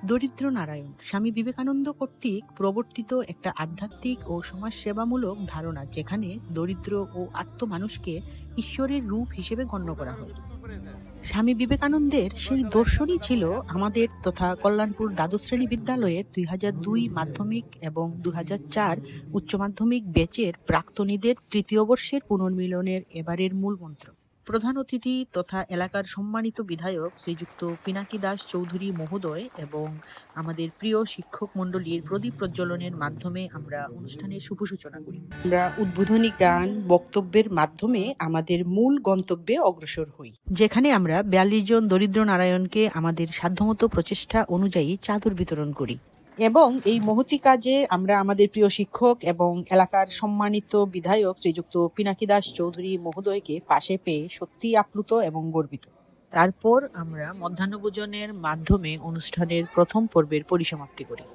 দরিদ্র নারায়ণ স্বামী বিবেকানন্দ কর্তৃক প্রবর্তিত একটা আধ্যাত্মিক ও সমাজসেবামূলক ধারণা, যেখানে দরিদ্র ও আর্ত মানুষকে ঈশ্বরের রূপ হিসেবে গণ্য করা হয়। স্বামী বিবেকানন্দের সেই দর্শনই ছিল আমাদের তথা কল্যাণপুর দ্বাদশ শ্রেণী বিদ্যালয়ের 2002 মাধ্যমিক এবং 2004 উচ্চ মাধ্যমিক ব্যাচের প্রাক্তনীদের তৃতীয় বর্ষের পুনর্মিলনের এবারের মূল মন্ত্র। প্রধান অতিথি তথা এলাকার সম্মানিত বিধায়ক শ্রীযুক্ত পিনাকি দাস চৌধুরী মহোদয় এবং আমাদের প্রিয় শিক্ষক মণ্ডলীর প্রদীপ প্রজ্বলনের মাধ্যমে আমরা অনুষ্ঠানের শুভ সূচনা করি। আমরা উদ্বোধনী গান বক্তব্যের মাধ্যমে আমাদের মূল গন্তব্যে অগ্রসর হই, যেখানে আমরা 42 জন দরিদ্র নারায়ণকে আমাদের সাধ্যমতো প্রচেষ্টা অনুযায়ী চাদর বিতরণ করি। এবং এই মহতি কাজে আমরা আমাদের প্রিয় শিক্ষক এবং এলাকার সম্মানিত বিধায়ক শ্রীযুক্ত পিনাকি দাস চৌধুরী মহোদয়কে পাশে পেয়ে সত্যি আপ্লুত এবং গর্বিত। তারপর আমরা মধ্যাহ্নভোজনের মাধ্যমে অনুষ্ঠানের প্রথম পর্বের পরিসমাপ্তি করি।